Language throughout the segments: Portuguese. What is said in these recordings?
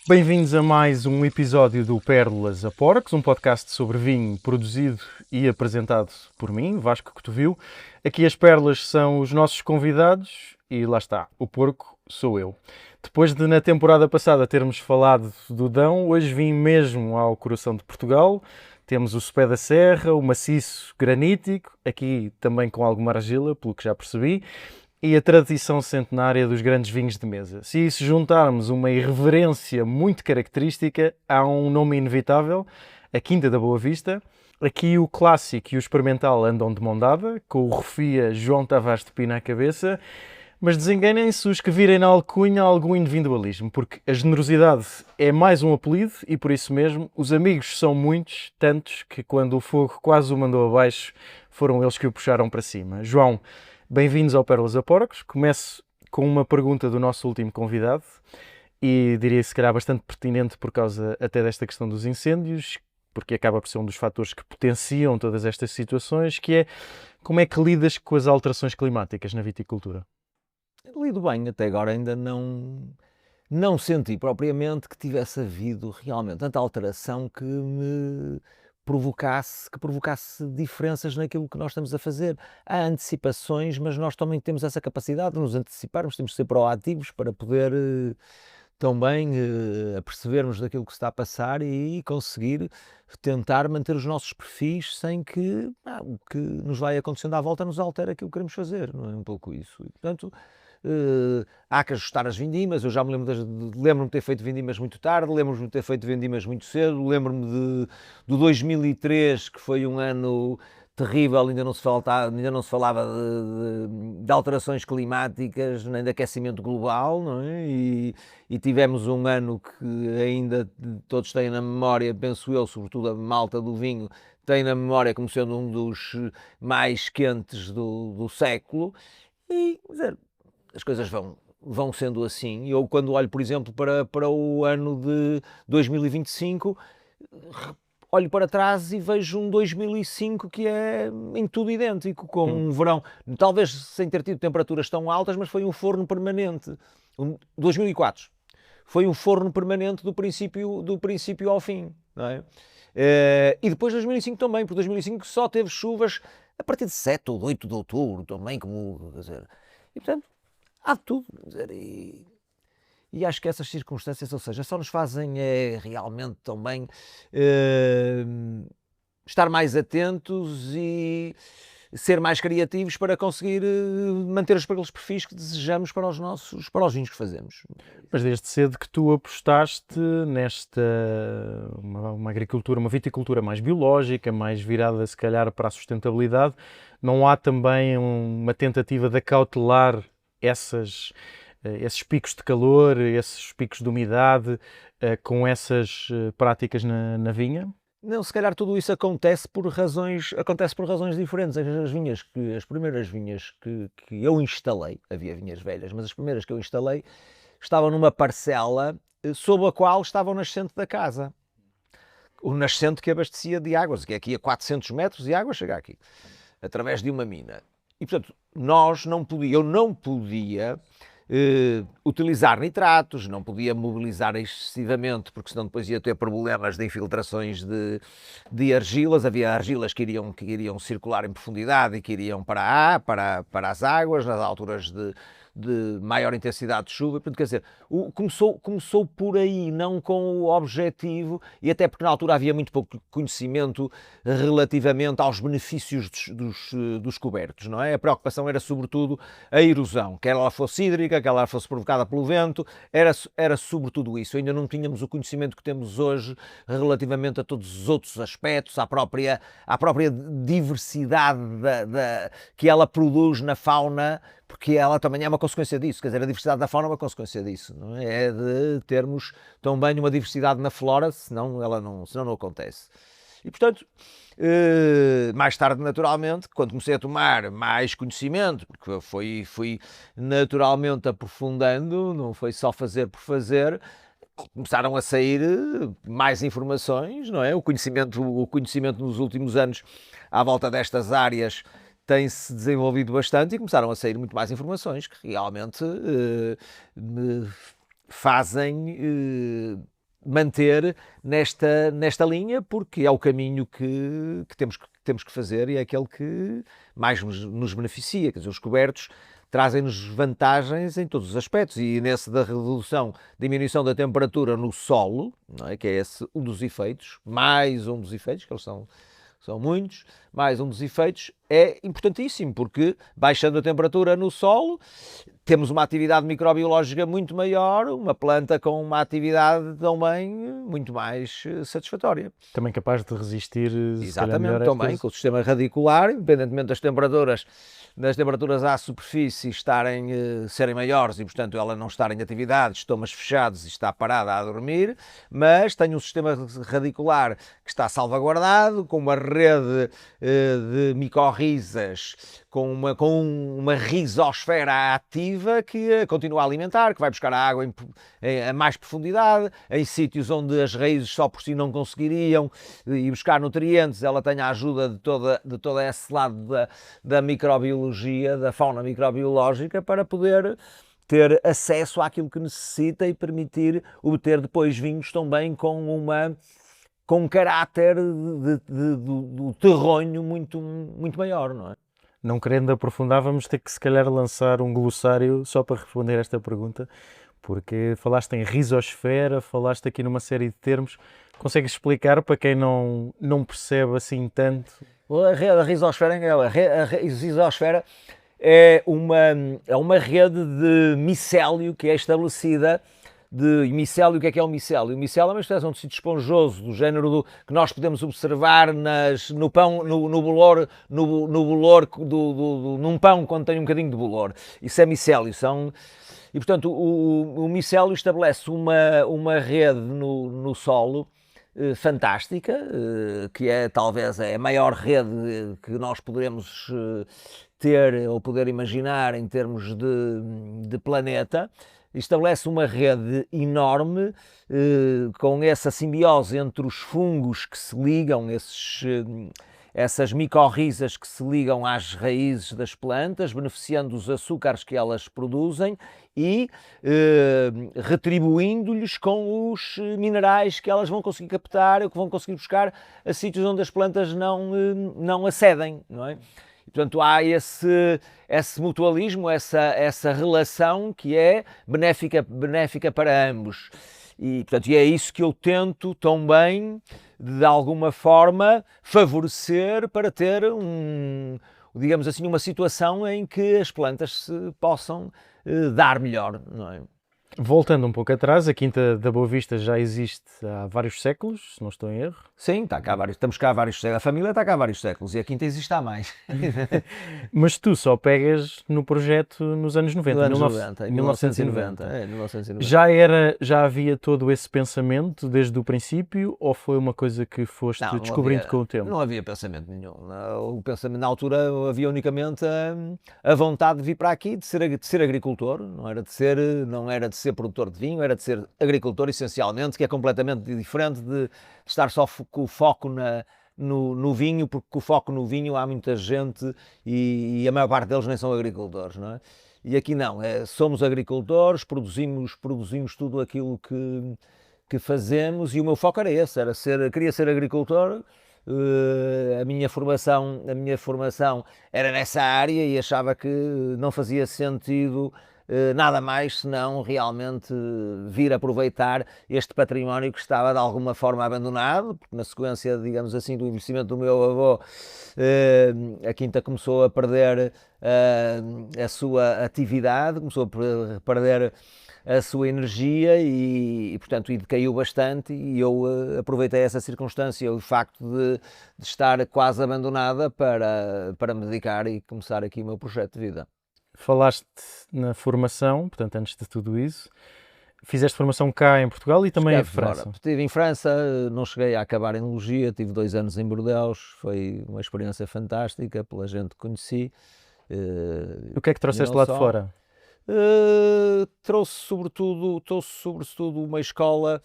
Bem-vindos a mais um episódio do Pérolas a Porcos, um podcast sobre vinho produzido e apresentado por mim, Vasco Cotovil. Aqui as pérolas são os nossos convidados e lá está, o porco sou eu. Depois de na temporada passada termos falado do Dão, hoje vim mesmo ao coração de Portugal. Temos o Sopé da Serra, o maciço granítico, aqui também com alguma argila, pelo que já percebi, e a tradição centenária dos grandes vinhos de mesa. Se isso juntarmos uma irreverência muito característica, há um nome inevitável, a Quinta da Boa Vista. Aqui o clássico e o experimental andam de mão dada, com o rufia João Tavares de Pina à cabeça, mas desenganem-se os que virem na alcunha algum individualismo, porque a generosidade é mais um apelido e por isso mesmo os amigos são muitos, tantos que quando o fogo quase o mandou abaixo, foram eles que o puxaram para cima. João, bem-vindos ao Pérolas a Porcos. Começo com uma pergunta do nosso último convidado e diria se calhar bastante pertinente por causa até desta questão dos incêndios, porque acaba por ser um dos fatores que potenciam todas estas situações, que é como é que lidas com as alterações climáticas na viticultura? Lido bem, até agora ainda não senti propriamente que tivesse havido realmente tanta alteração que provocasse diferenças naquilo que nós estamos a fazer. Há antecipações, mas nós também temos essa capacidade de nos anteciparmos, temos de ser proativos para poder também apercebermos daquilo que se está a passar e conseguir tentar manter os nossos perfis sem que o que nos vai acontecendo à volta nos altere aquilo que queremos fazer, não é um pouco isso. E, portanto, há que ajustar as vindimas. Eu já me lembro-me de ter feito vindimas muito tarde, lembro-me de ter feito vindimas muito cedo, lembro-me do 2003, que foi um ano terrível, ainda não se falava de alterações climáticas nem de aquecimento global, não é? E tivemos um ano que ainda todos têm na memória, penso eu, sobretudo a malta do vinho, tem na memória como sendo um dos mais quentes do século. E, quer dizer, as coisas vão sendo assim. Eu, quando olho, por exemplo, para o ano de 2025, olho para trás e vejo um 2005 que é em tudo idêntico, com um verão, talvez sem ter tido temperaturas tão altas, mas foi um forno permanente. 2004 foi um forno permanente do princípio ao fim, não é? E depois 2005 também, porque 2005 só teve chuvas a partir de 7 ou 8 de outubro também, como, quer dizer, e portanto, há de tudo, quer dizer, e acho que essas circunstâncias, ou seja, só nos fazem realmente também estar mais atentos e ser mais criativos para conseguir manter aqueles perfis que desejamos para os vinhos que fazemos. Mas desde cedo que tu apostaste nesta uma agricultura, uma viticultura mais biológica, mais virada se calhar para a sustentabilidade, não há também uma tentativa de acautelar esses picos de calor, esses picos de umidade, com essas práticas na vinha? Não, se calhar tudo isso acontece por razões diferentes. As primeiras vinhas que eu instalei, havia vinhas velhas, mas as primeiras que eu instalei estavam numa parcela sob a qual estava o nascente da casa. O nascente que abastecia de águas, que é aqui a 400 metros de água chega aqui, através de uma mina. E, portanto, eu não podia utilizar nitratos, não podia mobilizar excessivamente, porque senão depois ia ter problemas de infiltrações de argilas. Havia argilas que iriam circular em profundidade e que iriam para as águas, nas alturas de maior intensidade de chuva. Portanto, quer dizer, começou por aí, não com o objetivo, e até porque na altura havia muito pouco conhecimento relativamente aos benefícios dos cobertos, não é? A preocupação era sobretudo a erosão, quer ela fosse hídrica, quer ela fosse provocada pelo vento, era sobretudo isso. Ainda não tínhamos o conhecimento que temos hoje relativamente a todos os outros aspectos, à própria diversidade que ela produz na fauna, porque ela também é uma consequência disso. Quer dizer, a diversidade da fauna é uma consequência disso, não é? É de termos também uma diversidade na flora, senão não acontece. E, portanto, mais tarde, naturalmente, quando comecei a tomar mais conhecimento, porque fui naturalmente aprofundando, não foi só fazer por fazer, começaram a sair mais informações, não é? O conhecimento nos últimos anos à volta destas áreas tem-se desenvolvido bastante e começaram a sair muito mais informações que realmente me fazem manter nesta linha, porque é o caminho que temos que fazer e é aquele que mais nos beneficia. Quer dizer, os cobertos trazem-nos vantagens em todos os aspectos, e nesse da diminuição da temperatura no solo, não é? Que é esse um dos efeitos, mais um dos efeitos, que eles são muitos, mais um dos efeitos é importantíssimo, porque baixando a temperatura no solo, temos uma atividade microbiológica muito maior, uma planta com uma atividade também muito mais satisfatória. Também capaz de resistir, exatamente, também, com o sistema radicular, independentemente das temperaturas à superfície serem maiores e, portanto, ela não estar em atividade, estomas fechados e está parada a dormir, mas tem um sistema radicular que está salvaguardado, com uma rede de micorrizas, com uma rizosfera ativa que continua a alimentar, que vai buscar a água a mais profundidade, em sítios onde as raízes só por si não conseguiriam e buscar nutrientes, ela tem a ajuda de todo esse lado da microbiologia, da fauna microbiológica, para poder ter acesso àquilo que necessita e permitir obter depois vinhos também com um caráter do terronho muito maior, não é? Não querendo aprofundar, vamos ter que se calhar lançar um glossário só para responder esta pergunta, porque falaste em rizosfera, falaste aqui numa série de termos. Consegues explicar para quem não percebe assim tanto? A rizosfera é uma rede de micélio que é estabelecida. Micélio, o que é o micélio? O micélio é uma espécie de um tecido esponjoso, do género que nós podemos observar no pão, no bolor, num pão quando tem um bocadinho de bolor. Isso é micélio. E, portanto, o micélio estabelece uma rede no solo fantástica, que é talvez a maior rede que nós poderemos ter ou poder imaginar em termos de planeta. Estabelece uma rede enorme com essa simbiose entre os fungos que se ligam, essas micorrizas que se ligam às raízes das plantas, beneficiando os açúcares que elas produzem e retribuindo-lhes com os minerais que elas vão conseguir captar ou que vão conseguir buscar a sítios onde as plantas não acedem, não é? Portanto, há esse mutualismo, essa relação que é benéfica para ambos. E, portanto, é isso que eu tento também, de alguma forma, favorecer para ter digamos assim, uma situação em que as plantas se possam dar melhor, não é? Voltando um pouco atrás, a Quinta da Boa Vista já existe há vários séculos, se não estou em erro. Sim, estamos cá há vários séculos. A família está cá há vários séculos e a Quinta existe há mais. Mas tu só pegas no projeto nos anos 90, em 1990. É, 1990. Já havia todo esse pensamento desde o princípio ou foi uma coisa que foste descobrindo com o tempo? Não havia pensamento nenhum. O pensamento, na altura, havia unicamente a vontade de vir para aqui, de ser agricultor, não era de ser produtor de vinho, era de ser agricultor essencialmente, que é completamente diferente de estar só com o foco no vinho, porque com o foco no vinho há muita gente e a maior parte deles nem são agricultores, não é? E aqui não, somos agricultores, produzimos tudo aquilo que fazemos e o meu foco era esse, queria ser agricultor. A minha formação era nessa área e achava que não fazia sentido nada mais senão realmente vir aproveitar este património que estava de alguma forma abandonado, porque na sequência, digamos assim, do envelhecimento do meu avô, a Quinta começou a perder a sua atividade, começou a perder a sua energia e portanto, decaiu bastante e eu aproveitei essa circunstância, o facto de estar quase abandonada para me dedicar e começar aqui o meu projeto de vida. Falaste na formação, portanto, antes de tudo isso, fizeste formação cá em Portugal e também em França. Estive em França, não cheguei a acabar em Enologia, tive 2 anos em Bordeaux, foi uma experiência fantástica pela gente que conheci. O que é que trouxeste lá de fora? Trouxe sobretudo uma escola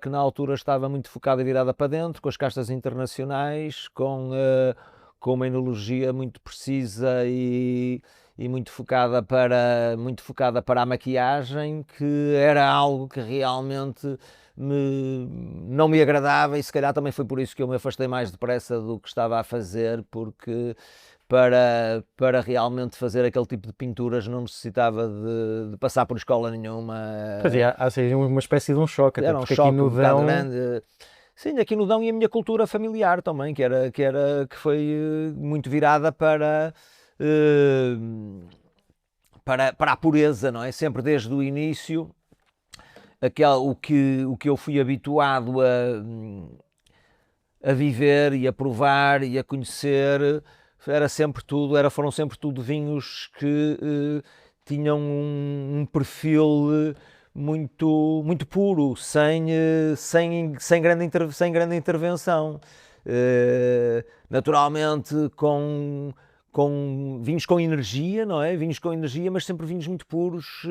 que na altura estava muito focada e virada para dentro, com as castas internacionais, com uma enologia muito precisa e e muito focada para a maquiagem, que era algo que realmente não me agradava, e se calhar também foi por isso que eu me afastei mais depressa do que estava a fazer, porque para realmente fazer aquele tipo de pinturas não necessitava de passar por escola nenhuma. Pois é, há seja uma espécie de um choque, até Era um porque choque aqui no um bocado Dão... grande. Sim, aqui no Dão, e a minha cultura familiar também, que foi muito virada eh, para a pureza, não é? Sempre desde o início, o que eu fui habituado a viver e a provar e a conhecer, foram sempre tudo vinhos que tinham um perfil muito puro, sem grande intervenção. Naturalmente com vinhos com energia, não é? Vinhos com energia, mas sempre vinhos muito puros,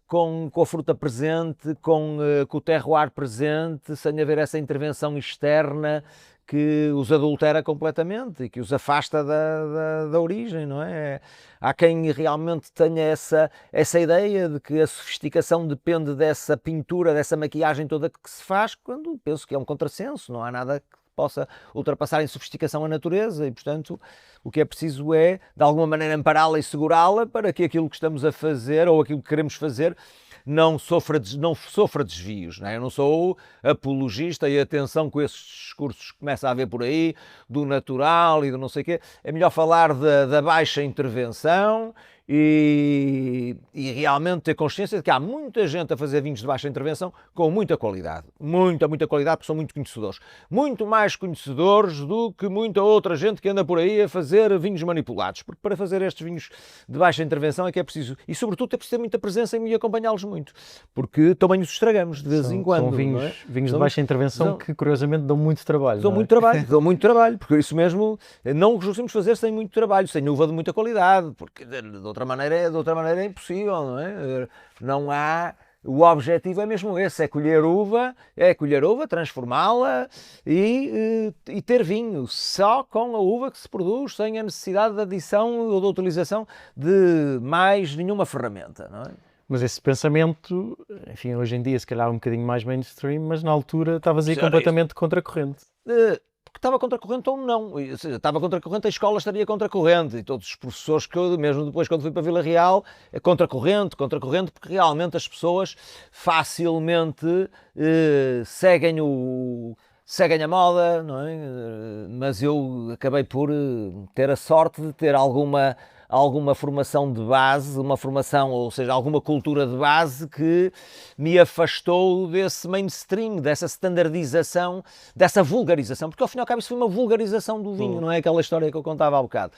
com a fruta presente, com o terroir presente, sem haver essa intervenção externa que os adultera completamente e que os afasta da origem, não é? Há quem realmente tenha essa ideia de que a sofisticação depende dessa pintura, dessa maquiagem toda que se faz, quando penso que é um contrassenso, não há nada que possa ultrapassar em sofisticação a natureza, e portanto o que é preciso é de alguma maneira ampará-la e segurá-la para que aquilo que estamos a fazer ou aquilo que queremos fazer não sofra desvios, não é? Eu não sou apologista, e atenção com esses discursos que começa a haver por aí, do natural e do não sei o quê. É melhor falar da baixa intervenção e realmente ter consciência de que há muita gente a fazer vinhos de baixa intervenção com muita qualidade, muita qualidade, porque são muito conhecedores, muito mais conhecedores do que muita outra gente que anda por aí a fazer vinhos manipulados, porque para fazer estes vinhos de baixa intervenção é que é preciso, e sobretudo é preciso ter muita presença e acompanhá-los muito, porque também os estragamos de vez em quando. São vinhos, não é? vinhos de baixa intervenção que curiosamente dão muito trabalho. Dão muito trabalho, dão muito trabalho, porque isso mesmo não os conseguimos fazer sem muito trabalho, sem uva de muita qualidade, porque de outra maneira é impossível, não é? Não há. O objetivo é mesmo esse, é colher uva, transformá-la e ter vinho só com a uva que se produz, sem a necessidade de adição ou de utilização de mais nenhuma ferramenta, não é? Mas esse pensamento, enfim, hoje em dia se calhar um bocadinho mais mainstream, mas na altura estavas aí completamente contra a corrente. Porque estava contra a corrente ou não. Ou seja, estava contra a corrente, a escola estaria contra a corrente, e todos os professores que eu, mesmo depois quando fui para Vila Real, é contra a corrente, porque realmente as pessoas facilmente seguem a moda, não é? Mas eu acabei por ter a sorte de ter alguma formação de base, ou seja, alguma cultura de base que me afastou desse mainstream, dessa standardização, dessa vulgarização, porque ao fim e ao cabo isso foi uma vulgarização do vinho, não é aquela história que eu contava há bocado,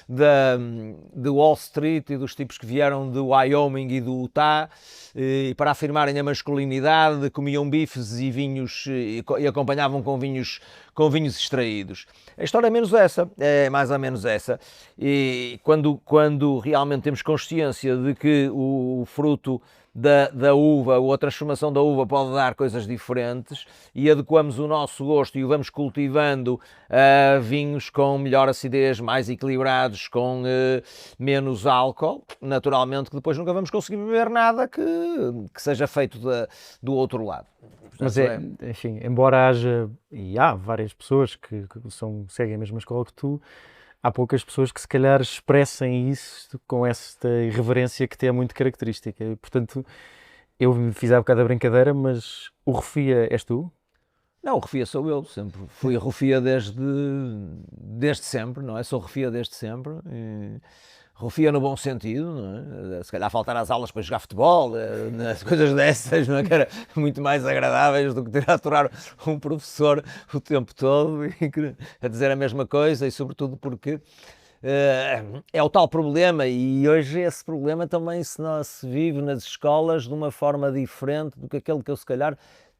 de Wall Street e dos tipos que vieram de Wyoming e do Utah, e para afirmarem a masculinidade comiam bifes e vinhos e acompanhavam com vinhos extraídos. A história é mais ou menos essa. E quando realmente temos consciência de que o fruto da uva, ou a transformação da uva pode dar coisas diferentes, e adequamos o nosso gosto e o vamos cultivando a vinhos com melhor acidez, mais equilibrados, com menos álcool, naturalmente que depois nunca vamos conseguir beber nada que seja feito do outro lado. Portanto, mas enfim, embora haja, e há várias pessoas que seguem a mesma escola que tu, há poucas pessoas que se calhar expressem isso com esta irreverência que te é muito característica. E, portanto, eu fiz há bocado a brincadeira, mas o Rofia és tu? Não, o Rofia sou eu, sempre fui Rofia desde sempre, não é? Sou Rofia desde sempre. Rofia no bom sentido, não é? Se calhar faltar às aulas para jogar futebol, coisas dessas, não é? Que era muito mais agradáveis do que ter a aturar um professor o tempo todo a dizer a mesma coisa, e sobretudo porque é o tal problema, e hoje esse problema também se vive nas escolas de uma forma diferente do que aquele que eu se calhar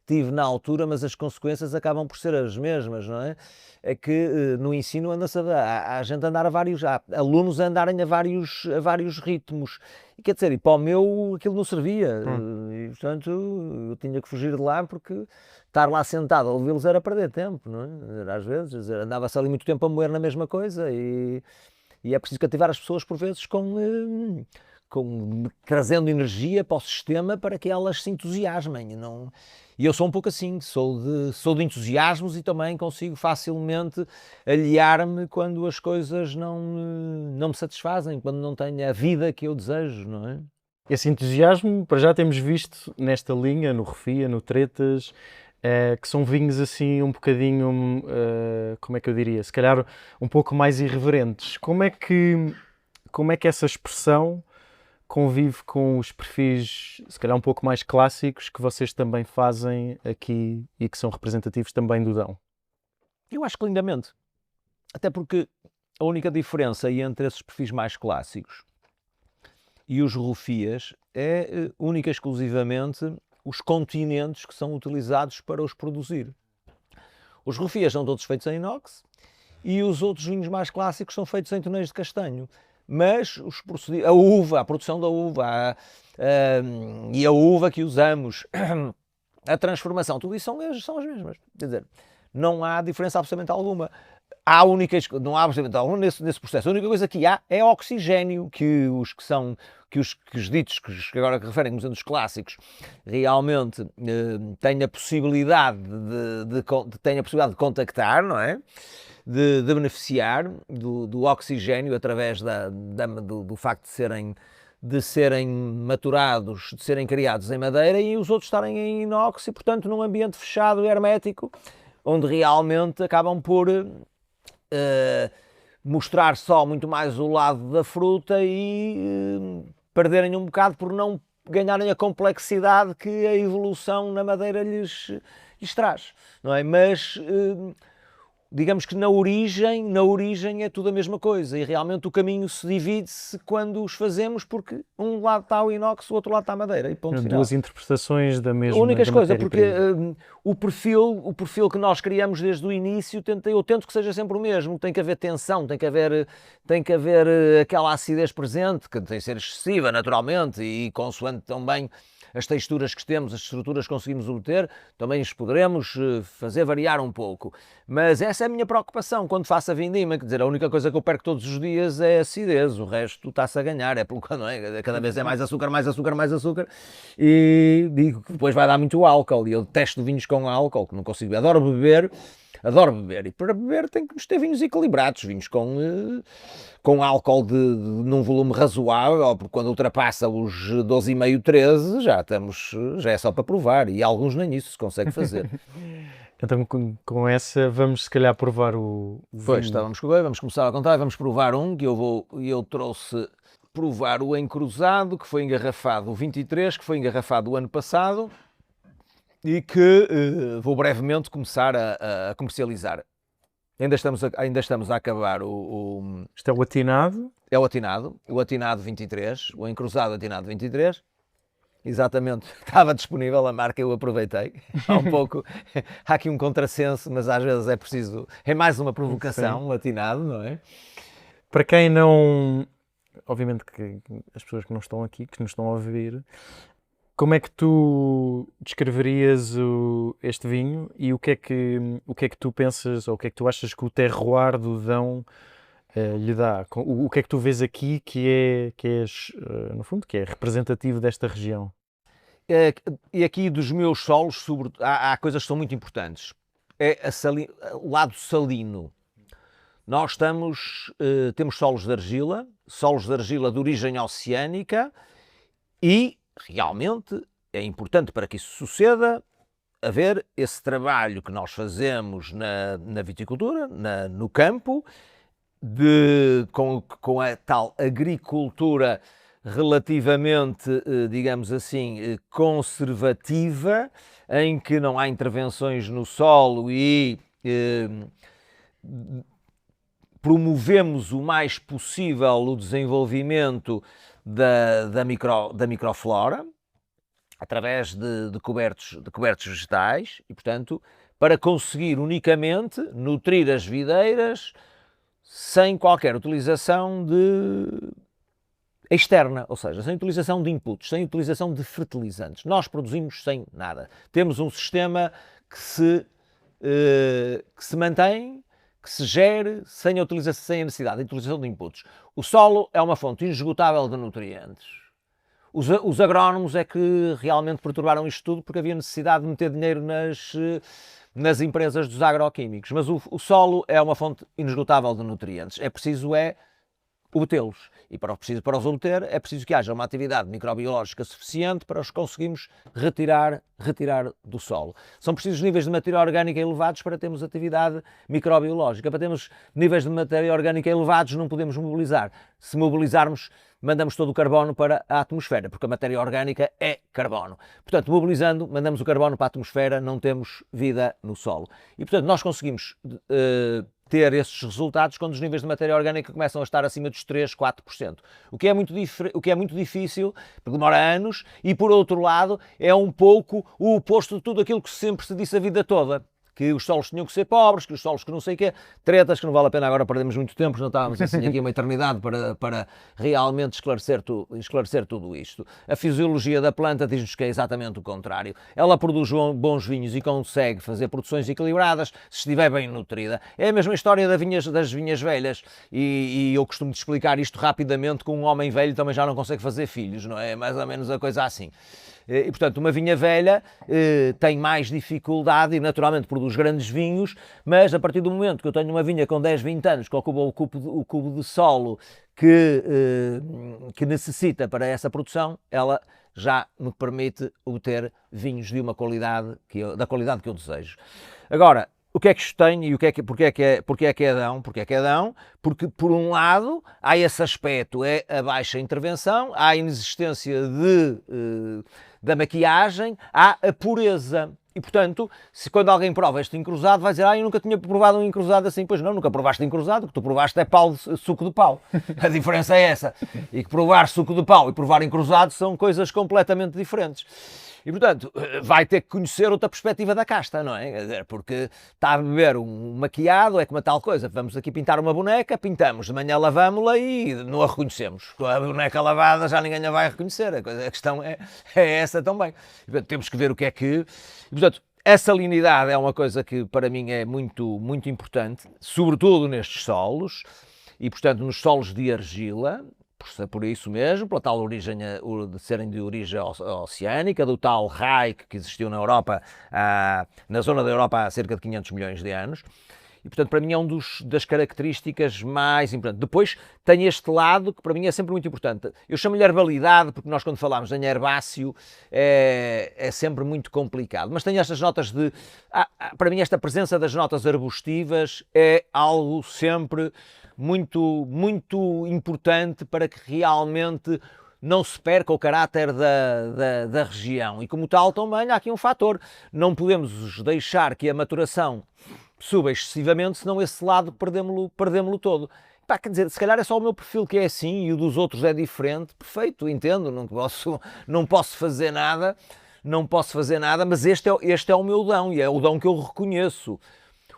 tive na altura, mas as consequências acabam por ser as mesmas, não é? É que no ensino há gente a andar há alunos a andarem a vários ritmos, e quer dizer, e para o meu aquilo não servia, e portanto eu tinha que fugir de lá, porque estar lá sentado a ouvi-los era perder tempo, não é? Às vezes andava-se ali muito tempo a moer na mesma coisa, e E é preciso cativar as pessoas por vezes trazendo energia para o sistema para que elas se entusiasmem. E eu sou um pouco assim, sou de entusiasmos e também consigo facilmente aliar-me quando as coisas não me satisfazem, quando não tenho a vida que eu desejo, não é? Esse entusiasmo, para já temos visto nesta linha, no Refia, no Tretas, que são vinhos assim um bocadinho, como é que eu diria, se calhar um pouco mais irreverentes. Como é que essa expressão convive com os perfis, se calhar um pouco mais clássicos, que vocês também fazem aqui e que são representativos também do Dão? Eu acho que lindamente. Até porque a única diferença entre esses perfis mais clássicos e os Rufias é única e exclusivamente os continentes que são utilizados para os produzir. Os Rufias são todos feitos em inox e os outros vinhos mais clássicos são feitos em tonéis de castanho. Mas a uva, a produção da uva e a uva que usamos, a transformação, tudo isso são as mesmas. Quer dizer, não há diferença absolutamente alguma. Não há absolutamente alguma nesse processo. A única coisa que há é oxigênio, que os ditos que agora que referem como sendo os clássicos realmente têm a possibilidade de contactar, não é? De beneficiar do oxigênio através do facto de serem maturados, de serem criados em madeira e os outros estarem em inox e, portanto, num ambiente fechado e hermético, onde realmente acabam por mostrar só muito mais o lado da fruta e perderem um bocado por não ganharem a complexidade que a evolução na madeira lhes traz, não é? Mas digamos que na origem é tudo a mesma coisa e realmente o caminho se divide-se quando os fazemos porque um lado está o inox, o outro lado está a madeira e ponto final. Duas interpretações da mesma Únicas coisas, porque o perfil que nós criamos desde o início, eu tento que seja sempre o mesmo, tem que haver tensão, tem que haver aquela acidez presente, que tem que ser excessiva naturalmente e consoante também as texturas que temos, as estruturas que conseguimos obter, também os poderemos fazer variar um pouco. Mas essa é a minha preocupação quando faço a vindima, quer dizer, a única coisa que eu perco todos os dias é a acidez, o resto está-se a ganhar, é pelo que não é? Cada vez é mais açúcar, e digo que depois vai dar muito álcool, e eu detesto vinhos com álcool, que não consigo, adoro beber, e para beber tem que ter vinhos equilibrados, vinhos com álcool num volume razoável, porque quando ultrapassa os 12,5, 13, já é só para provar, e alguns nem isso se consegue fazer. Então com essa vamos se calhar provar o Pois, estávamos com bem, vamos começar a contar, vamos provar um, que eu trouxe provar o encruzado, que foi engarrafado o 23, que foi engarrafado o ano passado, e que vou brevemente começar a comercializar. Ainda estamos a acabar Isto é o atinado? É o atinado 23, o encruzado atinado 23. Exatamente, estava disponível a marca, eu aproveitei. Há aqui um contrassenso, mas às vezes é preciso, é mais uma provocação, o atinado, não é? Para quem não, obviamente que as pessoas que não estão aqui, que nos estão a ouvir, como é que tu descreverias este vinho e o que é que tu pensas, ou o que é que tu achas que o terroir do Dão lhe dá? O que é que tu vês aqui que é no fundo, que é representativo desta região? E aqui dos meus solos, há coisas que são muito importantes. É o lado salino. Nós temos solos de argila de origem oceânica e realmente é importante para que isso suceda haver esse trabalho que nós fazemos na viticultura, no campo, com a tal agricultura relativamente, digamos assim, conservativa, em que não há intervenções no solo e promovemos o mais possível o desenvolvimento da microflora através de cobertos vegetais e, portanto, para conseguir unicamente nutrir as videiras sem qualquer utilização externa, ou seja, sem utilização de inputs, sem utilização de fertilizantes. Nós produzimos sem nada. Temos um sistema que se mantém, que se gere sem a necessidade de utilização de inputs. O solo é uma fonte inesgotável de nutrientes. Os agrónomos é que realmente perturbaram isto tudo porque havia necessidade de meter dinheiro nas empresas dos agroquímicos. Mas o solo é uma fonte inesgotável de nutrientes. É preciso obtê-los. E para os obter é preciso que haja uma atividade microbiológica suficiente para os conseguirmos retirar do solo. São precisos níveis de matéria orgânica elevados para termos atividade microbiológica. Para termos níveis de matéria orgânica elevados não podemos mobilizar. Se mobilizarmos, mandamos todo o carbono para a atmosfera, porque a matéria orgânica é carbono. Portanto, mobilizando, mandamos o carbono para a atmosfera, não temos vida no solo. E, portanto, nós conseguimos ter esses resultados quando os níveis de matéria orgânica começam a estar acima dos 3, 4%. O que é muito difícil, porque demora anos, e por outro lado é um pouco o oposto de tudo aquilo que sempre se disse a vida toda. Que os solos tinham que ser pobres, que os solos que não sei o quê, tretas que não vale a pena agora perdermos muito tempo, não estávamos assim aqui uma eternidade para realmente esclarecer tudo isto. A fisiologia da planta diz-nos que é exatamente o contrário. Ela produz bons vinhos e consegue fazer produções equilibradas se estiver bem nutrida. É a mesma história das vinhas velhas e eu costumo explicar isto rapidamente com um homem velho também já não consegue fazer filhos, não é? Mais ou menos a coisa assim. E, portanto, uma vinha velha tem mais dificuldade e naturalmente produz grandes vinhos, mas a partir do momento que eu tenho uma vinha com 10, 20 anos que ocupa o cubo de solo que necessita para essa produção, ela já me permite obter vinhos de uma qualidade da qualidade que eu desejo. Agora, o que é que isto tem e porque é que é dão? Porque, por um lado, há esse aspecto, é a baixa intervenção, há a inexistência da maquiagem, há a pureza. E, portanto, se quando alguém prova este encruzado, vai dizer, eu nunca tinha provado um encruzado assim. Pois não, nunca provaste encruzado, o que tu provaste é suco de pau. A diferença é essa. E que provar suco de pau e provar encruzado são coisas completamente diferentes. E, portanto, vai ter que conhecer outra perspectiva da casta, não é? Porque está a beber um maquiado, é como a tal coisa. Vamos aqui pintar uma boneca, pintamos, de manhã lavamos-la e não a reconhecemos. Com a boneca lavada já ninguém a vai reconhecer. A questão é essa também. E, portanto, temos que ver o que é que... E, portanto, a salinidade é uma coisa que para mim é muito, muito importante, sobretudo nestes solos, e, portanto, nos solos de argila, por isso mesmo, pela tal origem de serem de origem oceânica, do tal RAI que existiu na Europa, na zona da Europa há cerca de 500 milhões de anos. E, portanto, para mim é das características mais importantes. Depois tem este lado que para mim é sempre muito importante. Eu chamo-lhe herbalidade, porque nós quando falamos em herbáceo é sempre muito complicado. Mas tem estas notas para mim esta presença das notas arbustivas é algo sempre muito, muito importante para que realmente não se perca o caráter da região. E como tal também há aqui um fator. Não podemos deixar que a maturação suba excessivamente, senão esse lado perdemos-lo todo. Quer dizer, se calhar é só o meu perfil que é assim e o dos outros é diferente. Perfeito, entendo, não posso fazer nada, mas este é o meu dom e é o dom que eu reconheço.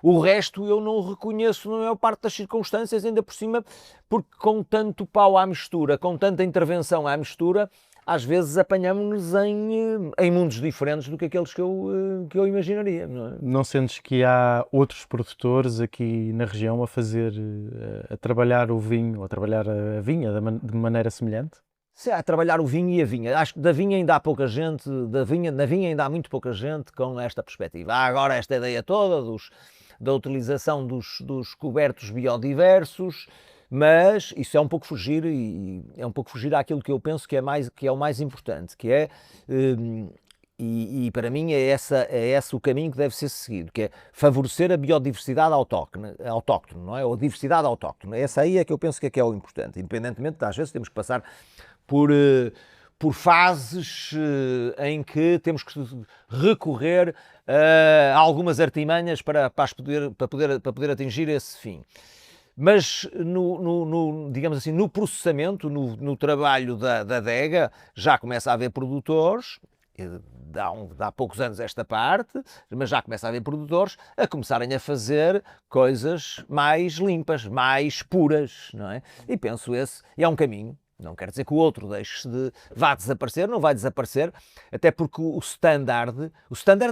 O resto eu não reconheço na maior parte das circunstâncias, ainda por cima, porque com tanto pau à mistura, com tanta intervenção à mistura, às vezes apanhamos-nos em mundos diferentes do que aqueles que eu imaginaria. Não é? Não sentes que há outros produtores aqui na região a trabalhar o vinho, ou a trabalhar a vinha de maneira semelhante? Se há a trabalhar o vinho e a vinha. Acho que da vinha ainda há pouca gente, na vinha ainda há muito pouca gente com esta perspectiva. Há agora esta ideia toda da utilização dos cobertos biodiversos, mas isso é um pouco fugir àquilo que eu penso que é o mais importante, que é, e para mim é esse o caminho que deve ser seguido, que é favorecer a biodiversidade autóctone, não é? Ou a diversidade autóctone. Essa aí é que eu penso que é o importante, independentemente de às vezes temos que passar por fases em que temos que recorrer a algumas artimanhas para poder atingir esse fim. Mas, digamos assim, no processamento, no trabalho da adega, já começa a haver produtores, dá poucos anos esta parte, mas já começa a haver produtores a começarem a fazer coisas mais limpas, mais puras, não é? E penso é um caminho. Não quer dizer que o outro vá desaparecer, não vai desaparecer, até porque o standard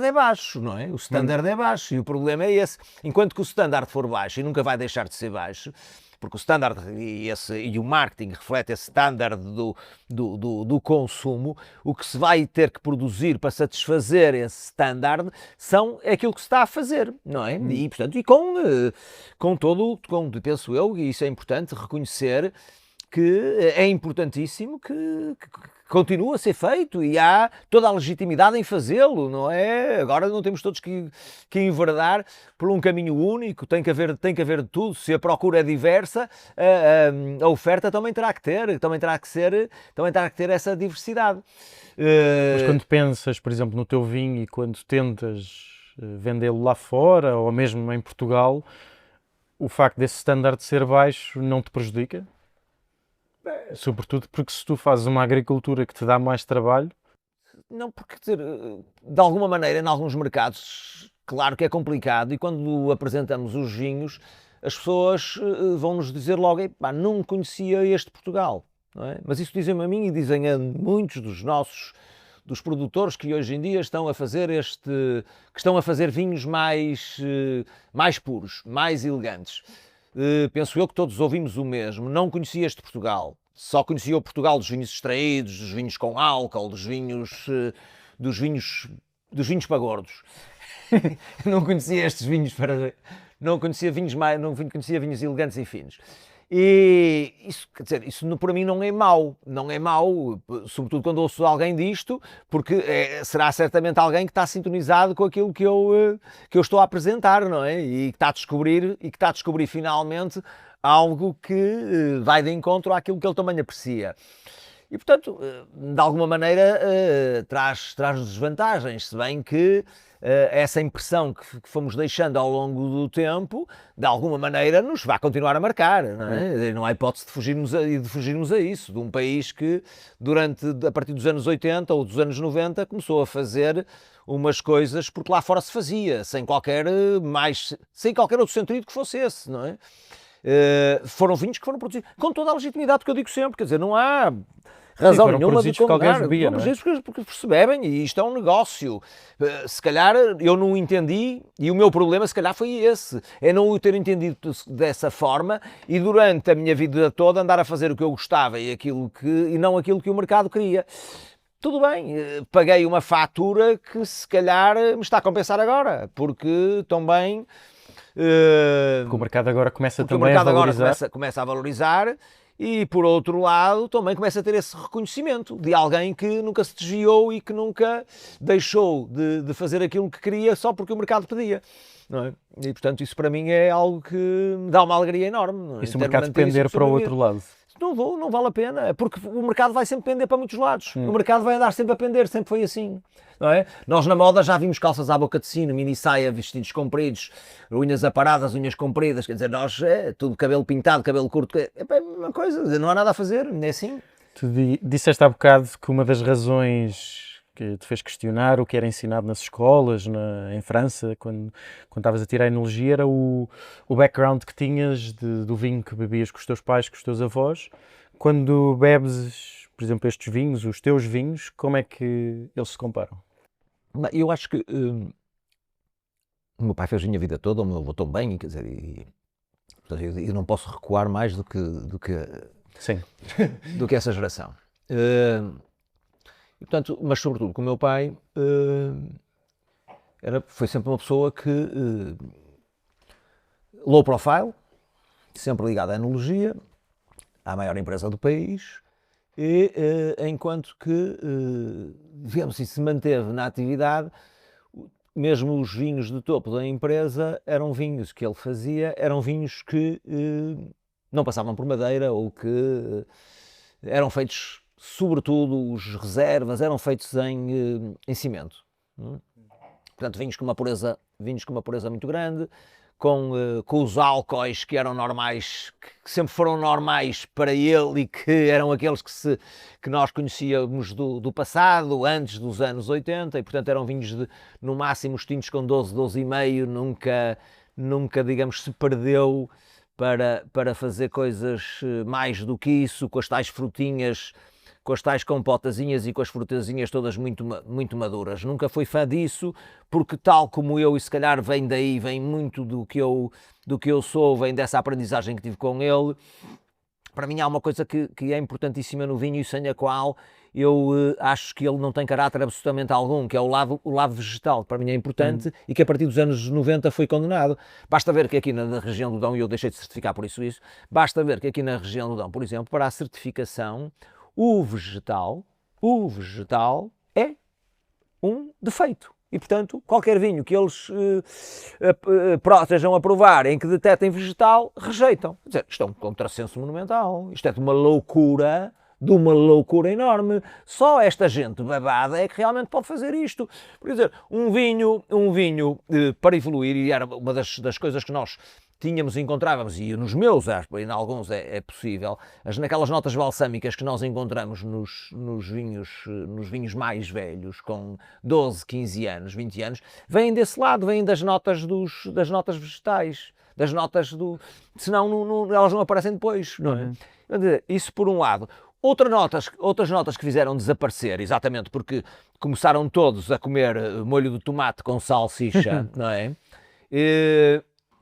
é baixo, não é? O standard é baixo e o problema é esse. Enquanto que o standard for baixo, e nunca vai deixar de ser baixo, porque o standard e o marketing reflete esse standard do consumo, o que se vai ter que produzir para satisfazer esse standard é aquilo que se está a fazer, não é? E, portanto, penso eu, e isso é importante, reconhecer que é importantíssimo que continue a ser feito e há toda a legitimidade em fazê-lo, não é? Agora não temos todos que enverdar por um caminho único, tem que haver de tudo. Se a procura é diversa, a oferta também terá que ter essa diversidade. Mas quando pensas, por exemplo, no teu vinho e quando tentas vendê-lo lá fora ou mesmo em Portugal, o facto desse standard ser baixo não te prejudica? Sobretudo porque se tu fazes uma agricultura que te dá mais trabalho... Não, porque, quer dizer, de alguma maneira, em alguns mercados, claro que é complicado, e quando apresentamos os vinhos, as pessoas vão-nos dizer logo, não conhecia este Portugal, não é? Mas isso dizem-me a mim e dizem a muitos dos produtores que hoje em dia estão a fazer vinhos mais puros, mais elegantes. Penso eu que todos ouvimos o mesmo, não conhecia este Portugal, só conhecia o Portugal dos vinhos extraídos, dos vinhos com álcool, dos vinhos para gordos. Não conhecia estes vinhos não conhecia vinhos elegantes e finos. E isso, quer dizer, isso para mim não é mau, sobretudo quando ouço alguém disto, porque será certamente alguém que está sintonizado com aquilo que eu estou a apresentar, não é? E que está a descobrir finalmente algo que vai de encontro àquilo que ele também aprecia. E, portanto, de alguma maneira traz desvantagens, se bem que essa impressão que fomos deixando ao longo do tempo, de alguma maneira nos vai continuar a marcar, não é? Não há hipótese de fugirmos a isso, de um país que a partir dos anos 80 ou dos anos 90 começou a fazer umas coisas porque lá fora se fazia, sem qualquer outro sentido que fosse esse, não é? Foram vinhos que foram produzidos com toda a legitimidade, que eu digo sempre, quer dizer, não há razão nenhuma de condenar, porque percebem, e isto é um negócio. Se calhar eu não entendi, e o meu problema se calhar foi esse, é não o ter entendido dessa forma e durante a minha vida toda andar a fazer o que eu gostava e não aquilo que o mercado queria. Tudo bem, paguei uma fatura que se calhar me está a compensar agora, porque também... Porque o mercado agora começa também a valorizar. Começa a valorizar. E, por outro lado, também começa a ter esse reconhecimento de alguém que nunca se desviou e que nunca deixou de fazer aquilo que queria só porque o mercado pedia. Não é? E, portanto, isso para mim é algo que me dá uma alegria enorme. Não é? E se o mercado pender para o outro lado? Não vale a pena, porque o mercado vai sempre pender para muitos lados. O mercado vai andar sempre a pender, sempre foi assim. Não é? Nós na moda já vimos calças à boca de sino, mini saia, vestidos compridos, unhas aparadas, unhas compridas, quer dizer, nós tudo cabelo pintado, cabelo curto, é uma coisa, não há nada a fazer, é assim. Tu disseste há bocado que uma das razões que te fez questionar o que era ensinado nas escolas, em França, quando estavas a tirar a enologia, era o background que tinhas do vinho que bebias com os teus pais, com os teus avós. Quando bebes, por exemplo, estes vinhos, os teus vinhos, como é que eles se comparam? Eu acho que o meu pai fez vinho a vida toda, o meu avô também, quer dizer, eu não posso recuar mais do que Sim. do que essa geração. E, portanto, mas sobretudo com o meu pai, foi sempre uma pessoa que low profile, sempre ligada à enologia, à maior empresa do país, e enquanto que, digamos assim, se manteve na atividade, mesmo os vinhos de topo da empresa eram vinhos que ele fazia, eram vinhos que não passavam por madeira ou que eram feitos, sobretudo os reservas, eram feitos em cimento. Portanto, vinhos com uma pureza muito grande, com os álcoois que eram normais, que sempre foram normais para ele e que eram aqueles que nós conhecíamos do passado, antes dos anos 80, e portanto eram vinhos no máximo os tintos com 12,5, nunca, digamos, se perdeu para fazer coisas mais do que isso, com as tais frutinhas, com as tais compotazinhas e com as frutazinhas todas muito maduras. Nunca fui fã disso, porque tal como eu, e se calhar vem daí, vem muito do que eu sou, vem dessa aprendizagem que tive com ele. Para mim há uma coisa que é importantíssima no vinho e sem a qual eu acho que ele não tem caráter absolutamente algum, que é o lado vegetal, que para mim é importante e que a partir dos anos 90 foi condenado. Basta ver que aqui na região do Dão, e eu deixei de certificar por isso, basta ver que aqui na região do Dão, por exemplo, para a certificação, o vegetal é um defeito. E, portanto, qualquer vinho que eles estejam a provar em que detectem vegetal, rejeitam. Quer dizer, isto é um contrassenso monumental. Isto é de uma loucura enorme. Só esta gente babada é que realmente pode fazer isto. Por dizer, um vinho para evoluir, e era uma das coisas que nós encontrávamos, e nos meus, em alguns é possível, naquelas notas balsâmicas que nós encontramos nos vinhos mais velhos, com 12, 15 anos, 20 anos, vêm desse lado, vêm das notas vegetais, das notas senão elas não aparecem depois, não é? Isso por um lado. Outras notas que fizeram desaparecer, exatamente porque começaram todos a comer molho de tomate com salsicha, não é?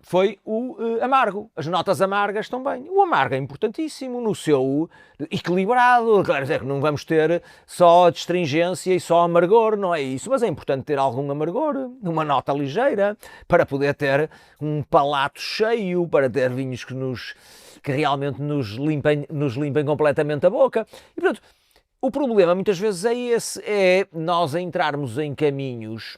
Foi o amargo. As notas amargas também. O amargo é importantíssimo no seu equilibrado. Claro que não vamos ter só astringência e só amargor, não é isso, mas é importante ter algum amargor, uma nota ligeira, para poder ter um palato cheio, para ter vinhos que realmente nos limpem completamente a boca. E, portanto, o problema muitas vezes é esse, é nós entrarmos em caminhos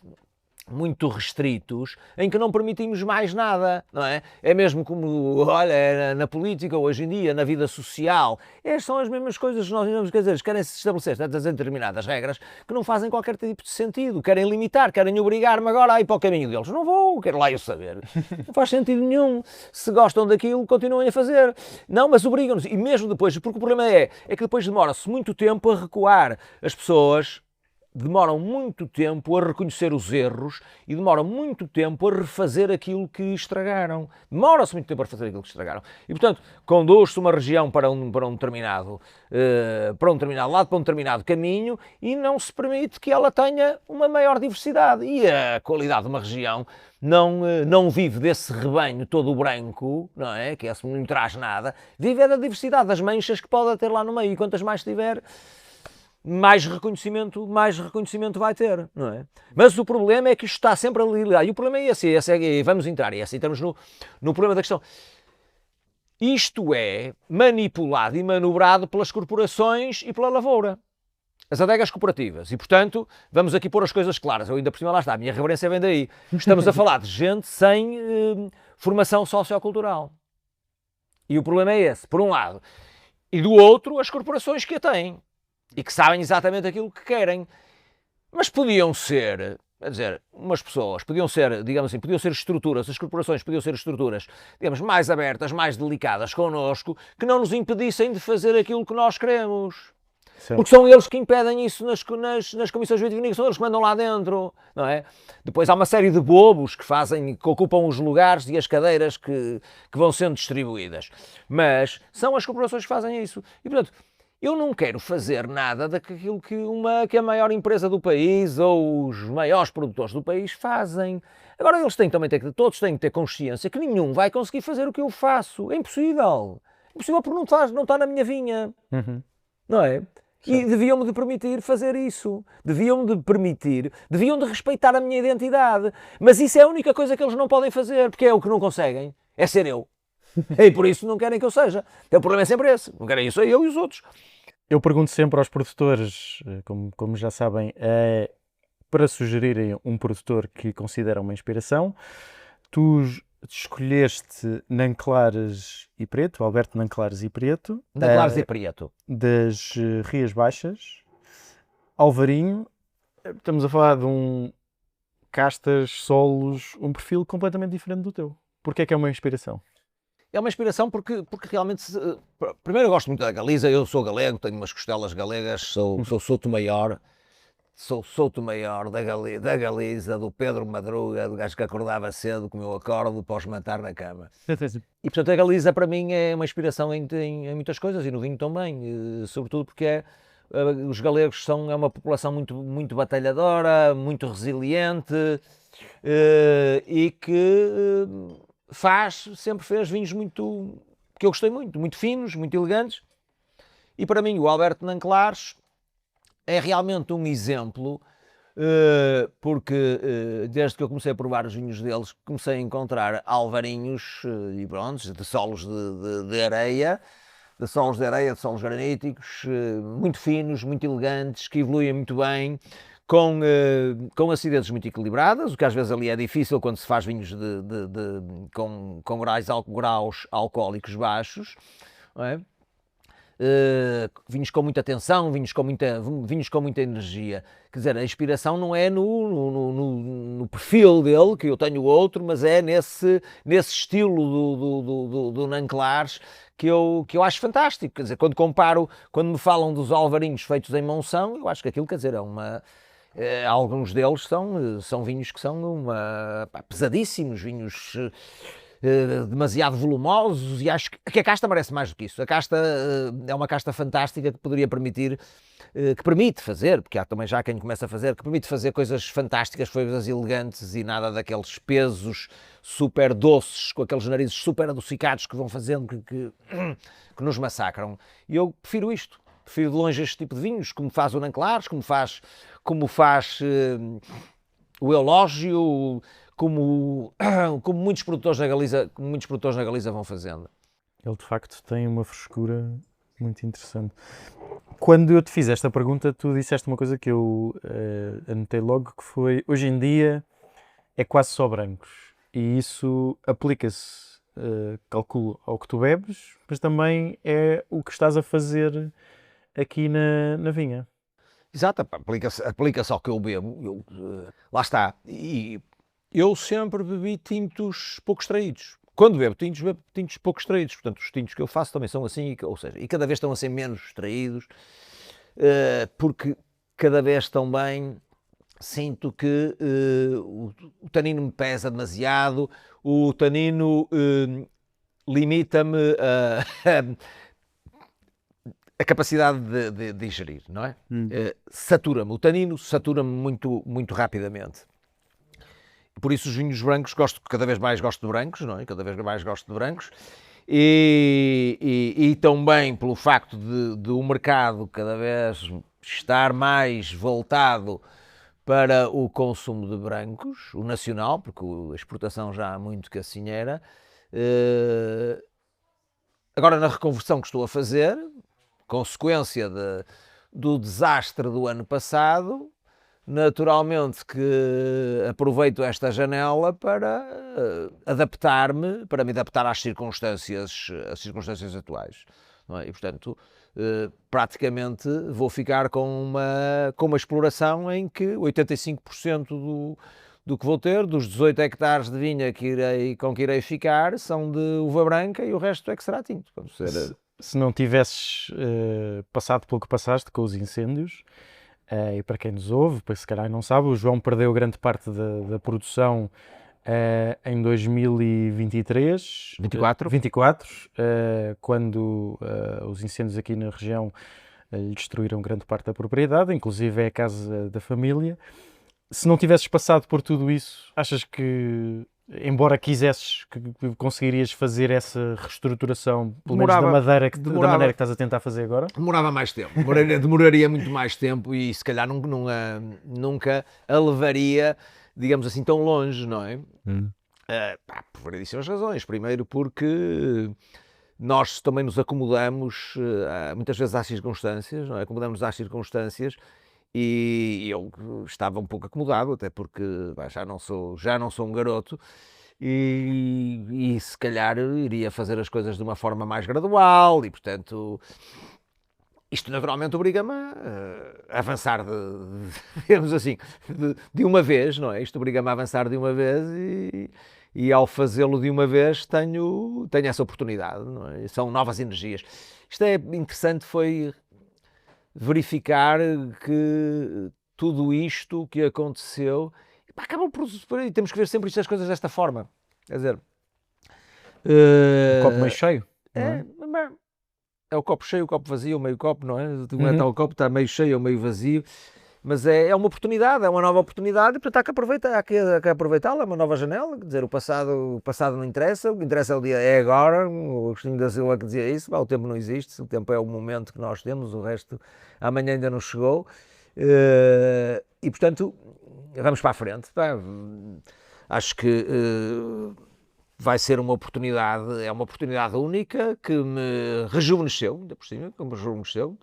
muito restritos, em que não permitimos mais nada, não é? É mesmo como, olha, na política hoje em dia, na vida social, são as mesmas coisas que nós vamos, quer dizer, querem se estabelecer determinadas regras que não fazem qualquer tipo de sentido, querem limitar, querem obrigar-me agora a ir para o caminho deles. Não vou, quero lá eu saber. Não faz sentido nenhum. Se gostam daquilo, continuem a fazer. Não, mas obrigam-nos. E mesmo depois, porque o problema é que depois demora-se muito tempo a recuar. As pessoas demoram muito tempo a reconhecer os erros e demoram muito tempo a refazer aquilo que estragaram. Demora-se muito tempo a refazer aquilo que estragaram. E, portanto, conduz-se uma região para um determinado lado, para um determinado caminho, e não se permite que ela tenha uma maior diversidade. E a qualidade de uma região não vive desse rebanho todo branco, não é? Que esse não traz nada. Vive da diversidade, das manchas que pode ter lá no meio. E quantas mais tiver, mais reconhecimento vai ter, não é? Mas o problema é que isto está sempre ali, e o problema é esse vamos entrar, entramos no problema da questão. Isto é manipulado e manobrado pelas corporações e pela lavoura, as adegas cooperativas, e portanto, vamos aqui pôr as coisas claras, eu ainda por cima lá está, a minha reverência vem daí, estamos a falar de gente sem formação sociocultural, e o problema é esse, por um lado, e do outro, as corporações que a têm, e que sabem exatamente aquilo que querem, mas podiam ser, quer dizer, umas pessoas, podiam ser, digamos assim, podiam ser estruturas, as corporações podiam ser estruturas, digamos, mais abertas, mais delicadas connosco, que não nos impedissem de fazer aquilo que nós queremos. Certo. Porque são eles que impedem isso nas comissões vitivinícolas, são eles que mandam lá dentro, não é? Depois há uma série de bobos que ocupam os lugares e as cadeiras que vão sendo distribuídas, mas são as corporações que fazem isso. E, portanto, eu não quero fazer nada daquilo que a maior empresa do país ou os maiores produtores do país fazem. Agora eles todos têm que ter consciência que nenhum vai conseguir fazer o que eu faço. É impossível. Impossível porque não está na minha vinha. Não é? Sim. E deviam-me de permitir fazer isso. Deviam de respeitar a minha identidade. Mas isso é a única coisa que eles não podem fazer, porque é o que não conseguem. É ser eu. E por isso não querem que eu seja. O problema é sempre esse. Não querem isso, eu e os outros. Eu pergunto sempre aos produtores, como já sabem, para sugerirem um produtor que consideram uma inspiração. Tu escolheste Nanclares e Preto, Alberto Nanclares e Preto. Nanclares e Preto. Das Rias Baixas. Alvarinho. Estamos a falar de castas, solos, um perfil completamente diferente do teu. Porquê é que é uma inspiração? É uma inspiração porque realmente, primeiro eu gosto muito da Galiza, eu sou galego, tenho umas costelas galegas, sou Sotomayor, sou Souto Maior da Galiza, do Pedro Madruga, do gajo que acordava cedo com o meu acordo para os matar na cama. E portanto a Galiza para mim é uma inspiração em muitas coisas, e no vinho também, sobretudo porque os galegos é uma população muito batalhadora, muito resiliente, e que sempre fez vinhos que eu gostei muito finos, muito elegantes. E para mim o Alberto Nanclares é realmente um exemplo, porque desde que eu comecei a provar os vinhos deles, comecei a encontrar alvarinhos e bronzes de solos de areia, de solos graníticos, muito finos, muito elegantes, que evoluem muito bem, com acidezes muito equilibradas, o que às vezes ali é difícil quando se faz vinhos com graus alcoólicos baixos, não é? Vinhos com muita tensão, vinhos com muita energia. Quer dizer, a inspiração não é no perfil dele, que eu tenho outro, mas é nesse estilo do Nanclares que eu acho fantástico. Quer dizer, quando me falam dos alvarinhos feitos em Monção, eu acho que aquilo, quer dizer, alguns deles são vinhos que são pesadíssimos, vinhos demasiado volumosos, e acho que a casta merece mais do que isso. A casta é uma casta fantástica que poderia permitir, que permite fazer, porque há também já quem começa a fazer, que permite fazer coisas fantásticas, coisas elegantes, e nada daqueles pesos super doces, com aqueles narizes super adocicados que vão fazendo que nos massacram. E eu prefiro isto. Prefiro de longe este tipo de vinhos, como faz o Nanclares, como faz o Elógio, como muitos produtores na Galiza vão fazendo. Ele de facto tem uma frescura muito interessante. Quando eu te fiz esta pergunta, tu disseste uma coisa que eu anotei logo, que foi: hoje em dia é quase só brancos, e isso aplica-se, calculo, ao que tu bebes, mas também é o que estás a fazer aqui na vinha. Exato, aplica-se ao que eu bebo, lá está. E eu sempre bebi tintos pouco extraídos. Quando bebo tintos pouco extraídos. Portanto, os tintos que eu faço também são assim, ou seja, e cada vez estão a ser menos extraídos, porque cada vez também sinto que o tanino me pesa demasiado, o tanino limita-me a capacidade de digerir, não é? Satura-me, o tanino satura-me muito rapidamente. Por isso os vinhos brancos, cada vez mais gosto de brancos, não é? Cada vez mais gosto de brancos. E também pelo facto de o mercado cada vez estar mais voltado para o consumo de brancos, o nacional, porque a exportação já há muito que assim era. Agora, na reconversão que estou a fazer, consequência do desastre do ano passado, naturalmente que aproveito esta janela para me adaptar às circunstâncias atuais. Não é? E, portanto, praticamente vou ficar com uma exploração em que 85% do que vou ter, dos 18 hectares de vinha com que irei ficar, são de uva branca, e o resto é que será tinto. Vamos ser... Se não tivesses passado pelo que passaste com os incêndios, e para quem nos ouve, se calhar não sabe, o João perdeu grande parte da produção em 2023, 24, quando os incêndios aqui na região lhe destruíram grande parte da propriedade, inclusive é a casa da família. Se não tivesses passado por tudo isso, achas que, embora quisesses, que conseguirias fazer essa reestruturação, pelo menos da maneira que estás a tentar fazer agora? Demorava mais tempo, demoraria muito mais tempo, e se calhar nunca a levaria, digamos assim, tão longe, não é? Por variedíssimas razões. Primeiro porque nós também nos acomodamos muitas vezes às circunstâncias, não é? Acomodamos às circunstâncias. E eu estava um pouco acomodado, até porque já não sou um garoto, e se calhar iria fazer as coisas de uma forma mais gradual, e portanto isto naturalmente obriga-me a avançar digamos assim, de uma vez, não é? Isto obriga-me a avançar de uma vez, e ao fazê-lo de uma vez tenho essa oportunidade, não é? São novas energias. Isto é interessante, foi verificar que tudo isto que aconteceu, acabam por... E temos que ver sempre estas coisas desta forma. Quer dizer... O copo meio cheio, não é? É o copo cheio, o copo vazio, o meio copo, não é? Não é tal o copo, está meio cheio ou meio vazio. Mas é uma oportunidade, é uma nova oportunidade, e portanto há que aproveitar, há que aproveitá-la, é uma nova janela. Quer dizer, o passado não interessa, o que interessa é o dia, é agora. O Agostinho da Silva que dizia isso, o tempo não existe, o tempo é o momento que nós temos, o resto amanhã ainda não chegou. E portanto, vamos para a frente. Acho que vai ser uma oportunidade, é uma oportunidade única que me rejuvenesceu, ainda por cima, que me rejuvenesceu.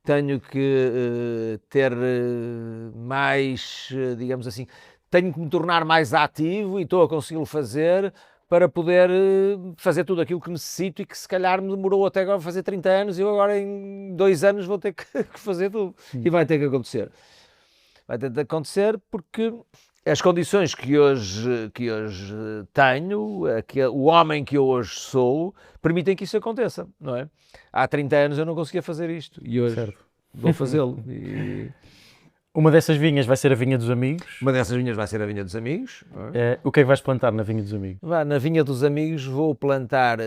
Tenho que ter mais, digamos assim, tenho que me tornar mais ativo, e estou a consegui-lo fazer para poder fazer tudo aquilo que necessito, e que se calhar me demorou até agora a fazer 30 anos, e eu agora em 2 anos vou ter que fazer tudo. E vai ter que acontecer. Vai ter que acontecer porque as condições que hoje tenho, o homem que eu hoje sou, permitem que isso aconteça, não é? Há 30 anos eu não conseguia fazer isto, e hoje vou fazê-lo. Uma dessas vinhas vai ser a vinha dos amigos. Uma dessas vinhas vai ser a vinha dos amigos. O que é que vais plantar na vinha dos amigos? Na vinha dos amigos vou plantar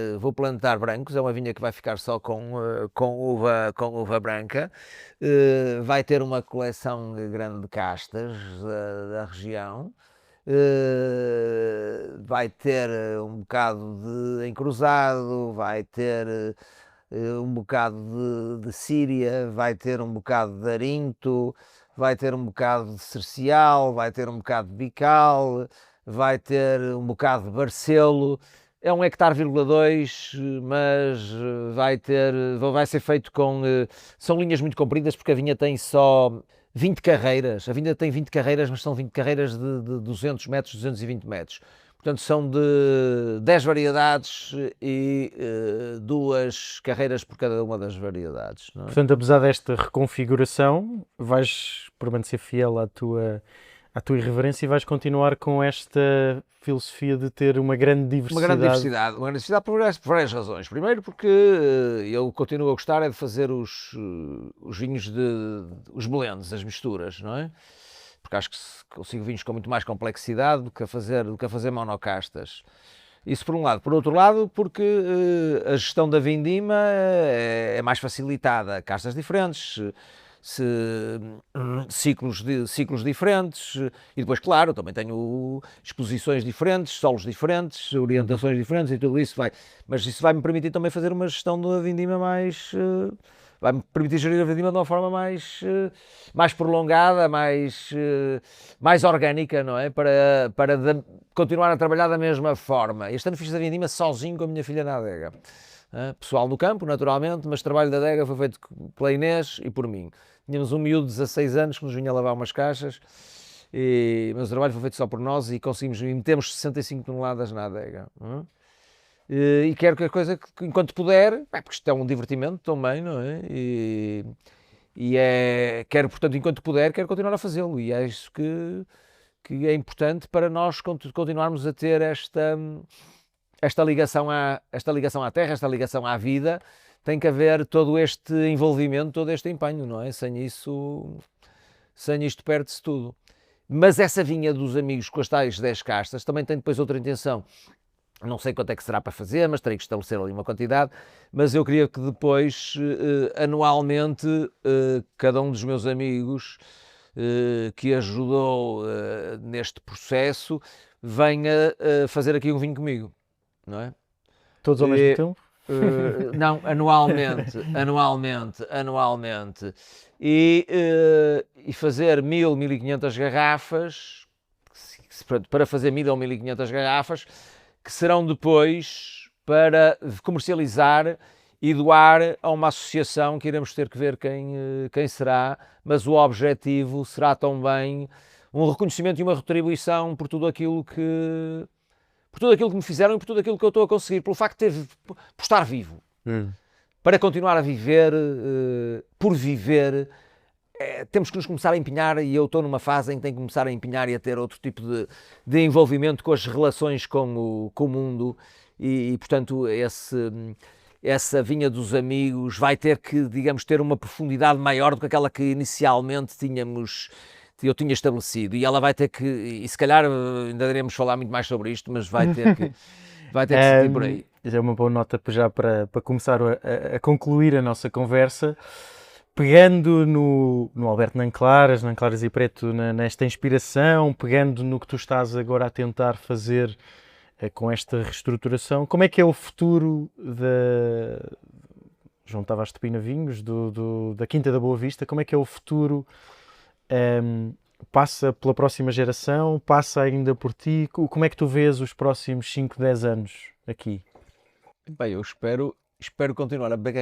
brancos. É uma vinha que vai ficar só com uva branca. Vai ter uma coleção grande de castas da região. Vai ter um bocado de encruzado, vai ter um bocado de síria, vai ter um bocado de arinto, vai ter um bocado de cercial, vai ter um bocado de bical, vai ter um bocado de barcelo. É 1,2 hectares, mas vai ser feito com... São linhas muito compridas, porque a vinha tem só 20 carreiras. A vinha tem 20 carreiras, mas são 20 carreiras de 200 metros, 220 metros. Portanto, são de 10 variedades e 2 carreiras por cada uma das variedades. Não é? Portanto, apesar desta reconfiguração, vais permanecer fiel à tua irreverência, e vais continuar com esta filosofia de ter uma grande diversidade. Uma grande diversidade por várias razões. Primeiro, porque eu continuo a gostar de fazer os vinhos, os blends, as misturas, não é? Porque acho que consigo vinhos com muito mais complexidade do que a fazer monocastas. Isso por um lado. Por outro lado, porque a gestão da vindima é mais facilitada. Castas diferentes, ciclos diferentes, e depois, claro, também tenho exposições diferentes, solos diferentes, orientações diferentes, e tudo isso vai. Mas isso vai-me permitir também fazer uma gestão da vindima vai-me permitir gerir a vindima de uma forma mais prolongada, mais orgânica, não é? Para continuar a trabalhar da mesma forma. Este ano fiz a vindima sozinho com a minha filha na adega. Pessoal do campo, naturalmente, mas o trabalho da adega foi feito pela Inês e por mim. Tínhamos um miúdo de 16 anos que nos vinha a lavar umas caixas, mas o trabalho foi feito só por nós, e metemos 65 toneladas na adega. E quero que a coisa, enquanto puder, porque isto é um divertimento também, não é? Quero, portanto, enquanto puder, quero continuar a fazê-lo, e é isso que é importante para nós continuarmos a ter esta ligação à terra, esta ligação à vida. Tem que haver todo este envolvimento, todo este empenho, não é? Sem isto perde-se tudo. Mas essa vinha dos amigos com as tais 10 castas também tem depois outra intenção. Não sei quanto é que será para fazer, mas terei que estabelecer ali uma quantidade. Mas eu queria que depois, anualmente, cada um dos meus amigos que ajudou neste processo venha fazer aqui um vinho comigo, não é? Todos ao mesmo tempo? Não, anualmente. E fazer 1000, 1500 garrafas, para fazer 1000 ou 1500 garrafas, que serão depois para comercializar e doar a uma associação que iremos ter que ver quem será, mas o objetivo será também um reconhecimento e uma retribuição por tudo aquilo que me fizeram e por tudo aquilo que eu estou a conseguir, pelo facto por estar vivo, para continuar a viver, por viver. Temos que nos começar a empenhar, e eu estou numa fase em que tenho que começar a empenhar e a ter outro tipo de envolvimento com as relações com o mundo, e portanto essa vinha dos amigos vai ter que, digamos, ter uma profundidade maior do que aquela que inicialmente eu tinha estabelecido, e ela vai ter que, e se calhar ainda iremos falar muito mais sobre isto, mas vai ter que seguir por aí. É uma boa nota já para começar a concluir a nossa conversa, pegando no Alberto Nanclaras e Preto, nesta inspiração, pegando no que tu estás agora a tentar fazer com esta reestruturação. Como é que é o futuro da João Tavares de Pina Vinhos, da Quinta da Boa Vista? Como é que é o futuro? Passa pela próxima geração? Passa ainda por ti? Como é que tu vês os próximos 5, 10 anos aqui? Bem, eu espero continuar a beber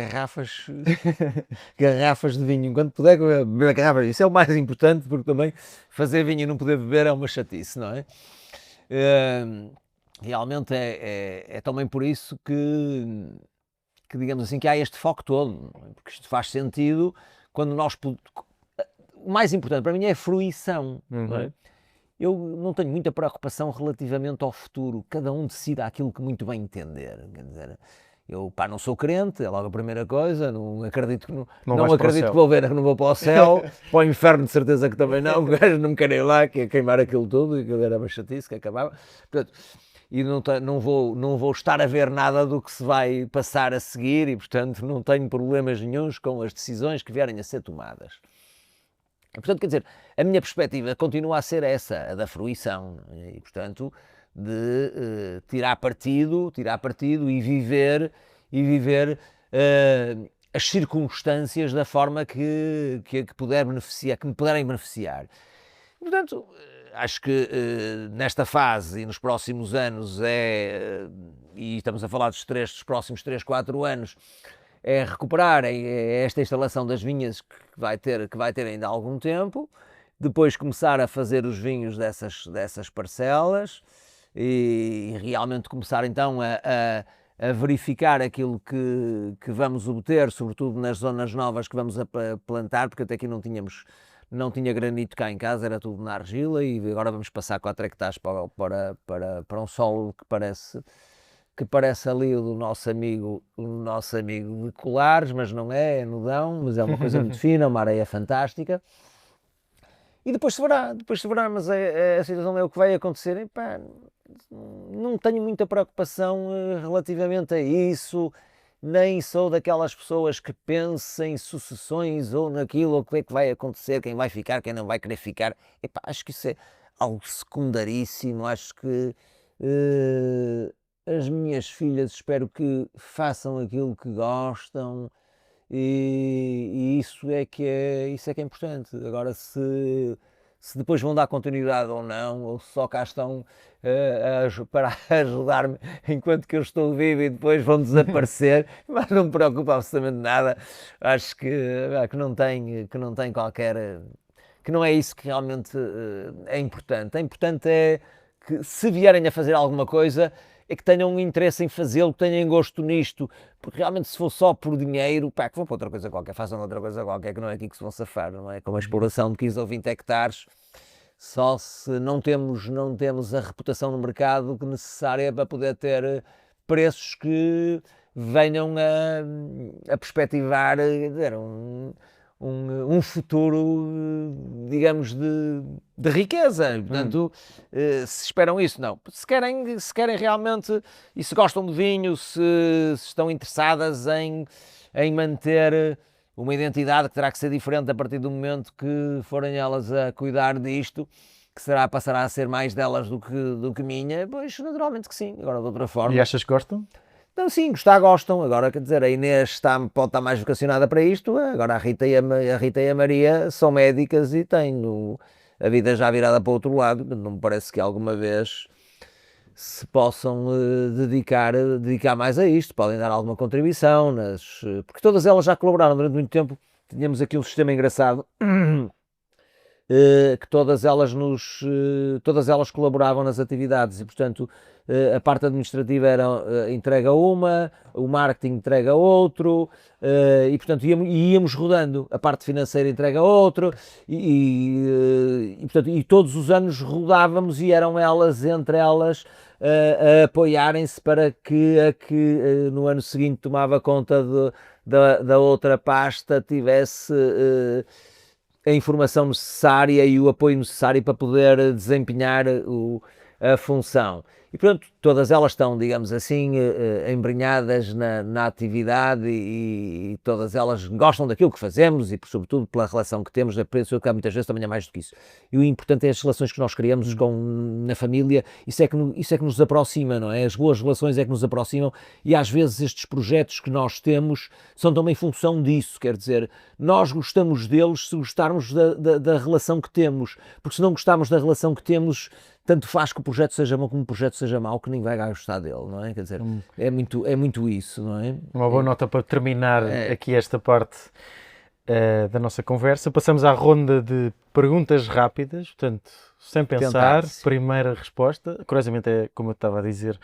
garrafas de vinho enquanto puder beber garrafas. Isso é o mais importante, porque também fazer vinho e não poder beber é uma chatice, não é? Realmente é também por isso que digamos assim, que há este foco todo, porque isto faz sentido quando nós... O mais importante para mim é a fruição, não é? Eu não tenho muita preocupação relativamente ao futuro, cada um decida aquilo que muito bem entender, quer dizer, eu não sou crente, é logo a primeira coisa, não acredito que que vou ver, que não vou para o céu, para o inferno de certeza que também não, não me querem lá, que ia queimar aquilo tudo, e aquilo era uma chatice que acabava, portanto, e não vou estar a ver nada do que se vai passar a seguir, e portanto não tenho problemas nenhuns com as decisões que vierem a ser tomadas. Portanto, quer dizer, a minha perspectiva continua a ser essa, a da fruição, e portanto de tirar partido e viver as circunstâncias da forma que me puderem beneficiar. E, portanto, acho que nesta fase e nos próximos anos e estamos a falar dos próximos 3, 4 anos, é recuperar esta instalação das vinhas que vai ter ainda algum tempo, depois começar a fazer os vinhos dessas parcelas e realmente começar então a verificar aquilo que vamos obter, sobretudo nas zonas novas que vamos a plantar, porque até aqui não tinha granito cá em casa, era tudo na argila, e agora vamos passar 4 hectares para um solo que parece ali o do nosso amigo de Colares, mas não é nudão, mas é uma coisa muito fina, uma areia fantástica. E depois se verá, mas a situação é o que vai acontecer. E, pá, não tenho muita preocupação relativamente a isso, nem sou daquelas pessoas que pensam em sucessões ou naquilo, ou o que é que vai acontecer, quem vai ficar, quem não vai querer ficar. E, pá, acho que isso é algo secundaríssimo, acho que... as minhas filhas espero que façam aquilo que gostam e isso é que é importante. Agora, se depois vão dar continuidade ou não, ou só cá estão para ajudar-me enquanto que eu estou vivo e depois vão desaparecer, mas não me preocupa absolutamente nada. Acho que não tem qualquer... que não é isso que realmente é importante. É importante que, se vierem a fazer alguma coisa, é que tenham um interesse em fazê-lo, que tenham gosto nisto, porque realmente se for só por dinheiro, pá, que vão para outra coisa qualquer, façam outra coisa qualquer, que não é aqui que se vão safar, não é? Como a exploração de 15 ou 20 hectares, só se não temos a reputação no mercado que necessária para poder ter preços que venham a perspectivar um futuro, digamos, de riqueza. Portanto, se esperam isso, não. Se querem realmente, e se gostam de vinho, se estão interessadas em manter uma identidade que terá que ser diferente a partir do momento que forem elas a cuidar disto, que passará a ser mais delas do que minha, pois naturalmente que sim. Agora, de outra forma... E achas que gostam? Então, sim, gostam. Agora, quer dizer, a Inês pode estar mais vocacionada para isto. Agora, a Rita e a Maria são médicas e têm a vida já virada para o outro lado. Não me parece que alguma vez se possam dedicar mais a isto. Podem dar alguma contribuição, porque todas elas já colaboraram durante muito tempo. Tínhamos aqui um sistema engraçado que todas elas colaboravam nas atividades e, portanto, a parte administrativa era entregue a uma, o marketing entregue a outro, e portanto íamos rodando, a parte financeira entregue a outro, portanto, e todos os anos rodávamos e eram elas, entre elas, a apoiarem-se para que a que no ano seguinte tomava conta da outra pasta tivesse a informação necessária e o apoio necessário para poder desempenhar a função. E pronto, todas elas estão, digamos assim, embrenhadas na atividade e todas elas gostam daquilo que fazemos e, sobretudo, pela relação que temos, penso eu que há muitas vezes também é mais do que isso. E o importante é as relações que nós criamos na família, isso é que nos aproxima, não é? As boas relações é que nos aproximam e às vezes estes projetos que nós temos são também função disso, quer dizer, nós gostamos deles se gostarmos da relação que temos, porque se não gostarmos da relação que temos, tanto faz que o projeto seja bom como o projeto seja mau, que ninguém vai gostar dele, não é? Quer dizer, é muito isso, não é? Uma boa nota para terminar aqui esta parte da nossa conversa. Passamos à ronda de perguntas rápidas, portanto, sem pensar, primeira resposta. Curiosamente é, como eu estava a dizer,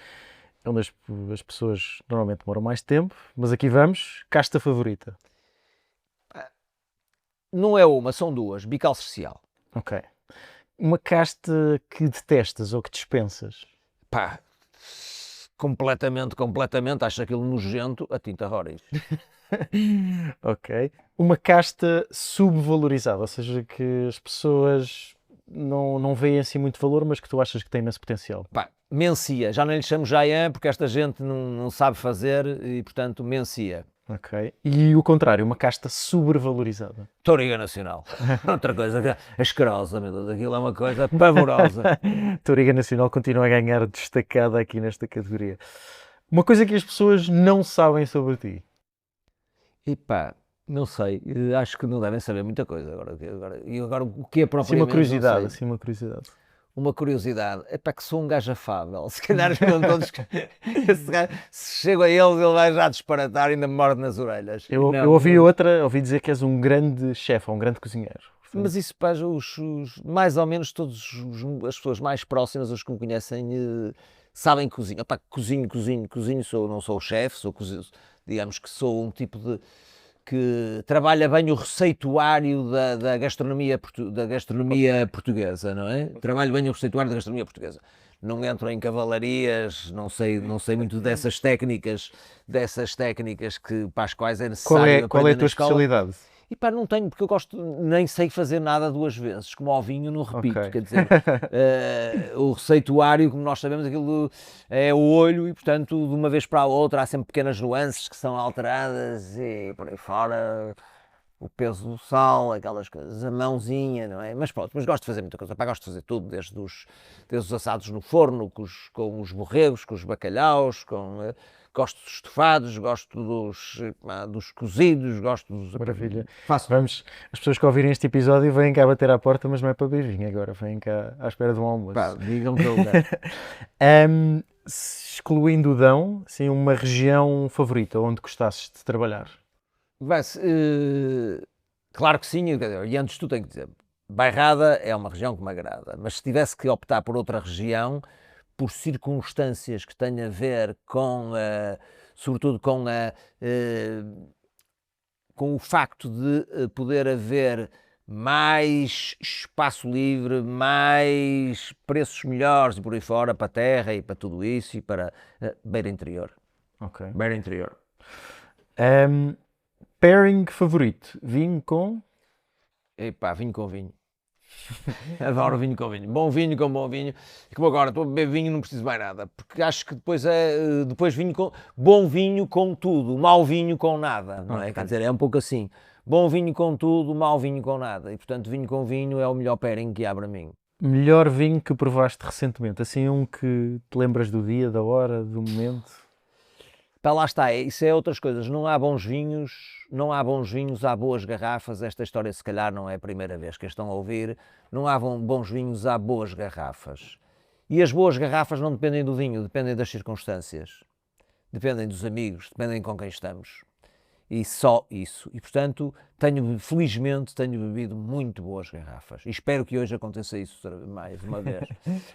é onde as pessoas normalmente demoram mais tempo, mas aqui vamos. Casta favorita? Não é uma, são duas. Bicalcercial. Ok. Uma casta que detestas ou que dispensas? Pá, completamente, acho aquilo nojento, a tinta Roriz. Ok. Uma casta subvalorizada, ou seja, que as pessoas não veem assim muito valor, mas que tu achas que tem nesse potencial? Pá, Mencia, já não lhe chamo Jaian porque esta gente não sabe fazer e, portanto, Mencia. Ok. E o contrário, uma casta sobrevalorizada? Touriga Nacional. Outra coisa, asquerosa, meu Deus, aquilo é uma coisa pavorosa. Touriga Nacional continua a ganhar destacada aqui nesta categoria. Uma coisa que as pessoas não sabem sobre ti? E pá, não sei, acho que não devem saber muita coisa agora o que é propriamente, Sim, uma curiosidade. Uma curiosidade, é para que sou um gajo afável, se calhar não todos, se chego a eles ele vai já disparatar e ainda me morde nas orelhas. Eu ouvi ouvi dizer que és um grande chefe, um grande cozinheiro. Portanto... Mas isso, pá, mais ou menos todas as pessoas mais próximas, os que me conhecem, sabem cozinhar. Pá, cozinho, não sou o chefe, digamos que sou um tipo que trabalha bem o receituário da gastronomia portuguesa, não é? Trabalho bem o receituário da gastronomia portuguesa. Não entro em cavalarias, não sei muito dessas técnicas para as quais é necessário Qual é a tua especialidade? E pá, não tenho, porque eu nem sei fazer nada duas vezes, como ao vinho não repito, Okay. quer dizer, o receituário, como nós sabemos, aquilo é o olho e, portanto, de uma vez para a outra há sempre pequenas nuances que são alteradas e por aí fora, o peso do sal, aquelas coisas, a mãozinha, não é? Mas pronto, mas gosto de fazer muita coisa, pá, gosto de fazer tudo, desde os assados no forno, com os borregos, com os bacalhaus, gosto dos estofados, gosto dos cozidos, gosto dos... Maravilha. Vamos, as pessoas que ouvirem este episódio vêm cá bater à porta, mas não é para beijinho agora, vêm cá à espera de um almoço. Pá, digam que eu lugar. Excluindo o Dão, assim, uma região favorita onde gostasses de trabalhar? Claro que sim, e antes tu tenho que dizer, Bairrada é uma região que me agrada, mas se tivesse que optar por outra região, por circunstâncias que tenham a ver sobretudo com o facto de poder haver mais espaço livre, mais preços melhores e por aí fora, para a terra e para tudo isso e para Beira Interior. Ok. Beira Interior. Pairing favorito, vinho com? Epá, vinho com vinho. Adoro vinho com vinho. Bom vinho com bom vinho. E como agora estou a beber vinho, não preciso mais nada. Porque acho que depois vinho com... Bom vinho com tudo, mau vinho com nada. Não é? Quer dizer, é um pouco assim. Bom vinho com tudo, mau vinho com nada. E portanto, vinho com vinho é o melhor pairing que há para mim. Melhor vinho que provaste recentemente? Assim, um que te lembras do dia, da hora, do momento? Pá, lá está, isso é outras coisas. Não há bons vinhos, há boas garrafas. Esta história, se calhar, não é a primeira vez que a estão a ouvir. Não há bons vinhos, há boas garrafas. E as boas garrafas não dependem do vinho, dependem das circunstâncias. Dependem dos amigos, dependem com quem estamos. E só isso. E, portanto, felizmente, tenho bebido muito boas garrafas e espero que hoje aconteça isso mais uma vez.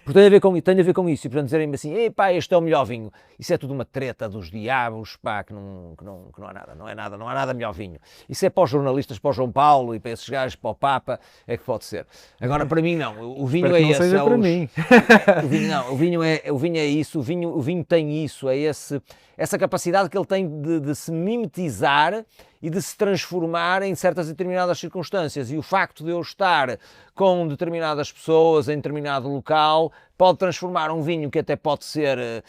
Porque tem a ver com isso, e portanto dizerem-me assim, epá, este é o melhor vinho, isso é tudo uma treta dos diabos, pá, que não há nada, não há nada melhor vinho. Isso é para os jornalistas, para o João Paulo e para esses gajos, para o Papa, é que pode ser. Agora para mim não, o vinho é esse. Seja para mim. O vinho não, o vinho é isso, o vinho tem isso, é essa capacidade que ele tem de se mimetizar e de se transformar em certas determinadas circunstâncias, e o facto de eu estar com determinadas pessoas em determinado local pode transformar um vinho que até pode ser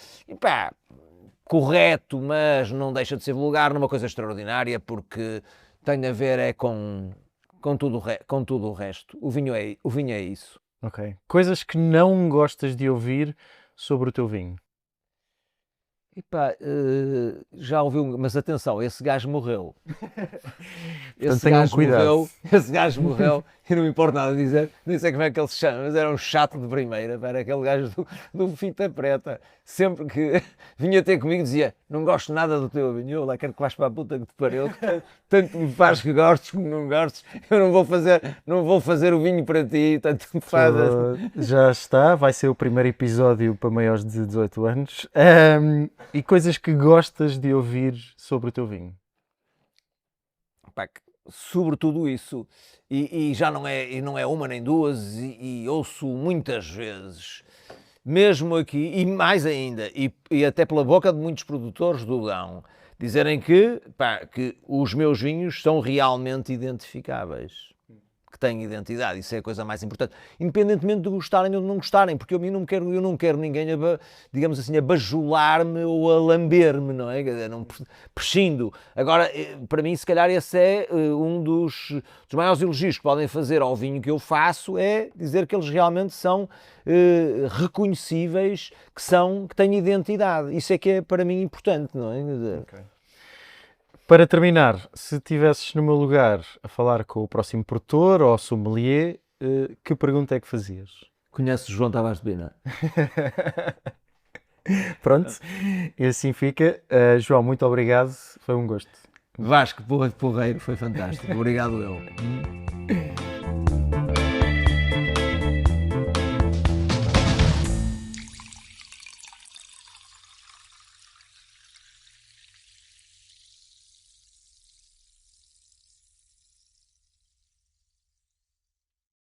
correto, mas não deixa de ser vulgar, numa coisa extraordinária, porque tem a ver com tudo o resto. O vinho é isso. Ok. Coisas que não gostas de ouvir sobre o teu vinho? Já ouviu, mas atenção, esse gajo morreu. Esse gajo morreu, e não me importa nada dizer, nem sei como é que ele se chama, mas era um chato de primeira, era aquele gajo do Fita Preta. Sempre que vinha ter comigo dizia, não gosto nada do teu vinho, eu lá quero que vais para a puta que te pariu, tanto me faz que gostes como não gostes, eu não vou fazer o vinho para ti, tanto me faz. Já está, vai ser o primeiro episódio para maiores de 18 anos. E coisas que gostas de ouvir sobre o teu vinho? Sobre tudo isso, e já não é uma nem duas, e ouço muitas vezes, mesmo aqui, e mais ainda, e até pela boca de muitos produtores do Dão, dizerem que os meus vinhos são realmente identificáveis, que têm identidade. Isso é a coisa mais importante, independentemente de gostarem ou de não gostarem, porque eu não quero ninguém digamos assim, a bajular-me ou a lamber-me, não é? Não prescindo. Agora, para mim, se calhar esse é um dos maiores elogios que podem fazer ao vinho que eu faço, é dizer que eles realmente são reconhecíveis, que têm identidade. Isso é que é para mim importante, não é? Okay. Para terminar, se estivesses no meu lugar a falar com o próximo produtor ou sommelier, que pergunta é que fazias? Conheces o João Tavares de Pina? Pronto, e assim fica. João, muito obrigado, foi um gosto. Vasco Porreiro, foi fantástico. Obrigado eu.